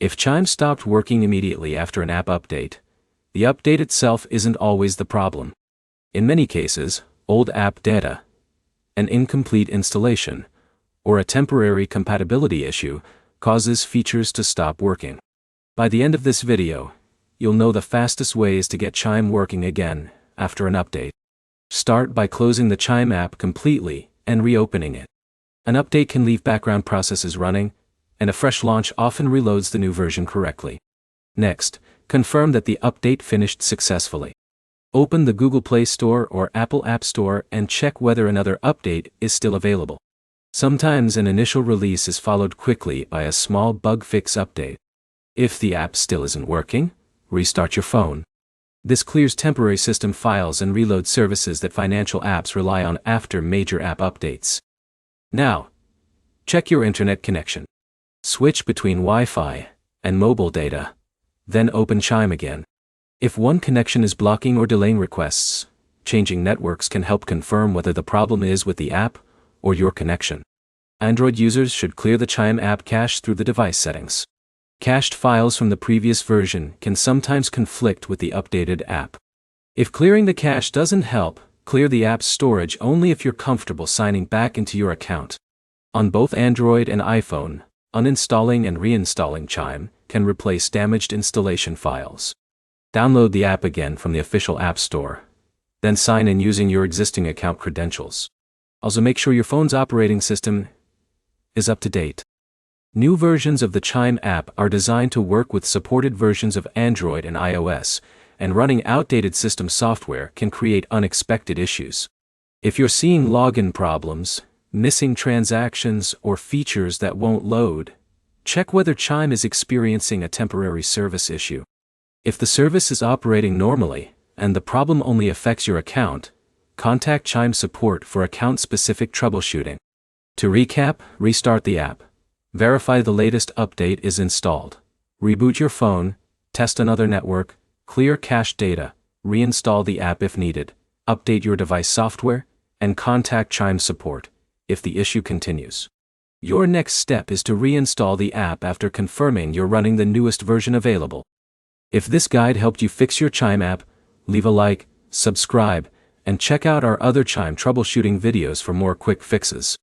If Chime stopped working immediately after an app update, the update itself isn't always the problem. In many cases, old app data, an incomplete installation, or a temporary compatibility issue causes features to stop working. By the end of this video, you'll know the fastest ways to get Chime working again after an update. Start by closing the Chime app completely and reopening it. An update can leave background processes running, and a fresh launch often reloads the new version correctly. Next, confirm that the update finished successfully. Open the Google Play Store or Apple App Store and check whether another update is still available. Sometimes an initial release is followed quickly by a small bug fix update. If the app still isn't working, restart your phone. This clears temporary system files and reloads services that financial apps rely on after major app updates. Now, check your internet connection. Switch between Wi-Fi and mobile data, then open Chime again. If one connection is blocking or delaying requests, changing networks can help confirm whether the problem is with the app or your connection. Android users should clear the Chime app cache through the device settings. Cached files from the previous version can sometimes conflict with the updated app. If clearing the cache doesn't help, clear the app's storage only if you're comfortable signing back into your account. On both Android and iPhone, uninstalling and reinstalling Chime can replace damaged installation files. Download the app again from the official App Store, then sign in using your existing account credentials. Also make sure your phone's operating system is up to date. New versions of the Chime app are designed to work with supported versions of Android and iOS, and running outdated system software can create unexpected issues. If you're seeing login problems, missing transactions, or features that won't load, check whether Chime is experiencing a temporary service issue. If the service is operating normally, and the problem only affects your account, contact Chime support for account-specific troubleshooting. To recap, restart the app. Verify the latest update is installed. Reboot your phone, test another network, clear cached data, reinstall the app if needed, update your device software, and contact Chime support if the issue continues. Your next step is to reinstall the app after confirming you're running the newest version available. If this guide helped you fix your Chime app, leave a like, subscribe, and check out our other Chime troubleshooting videos for more quick fixes.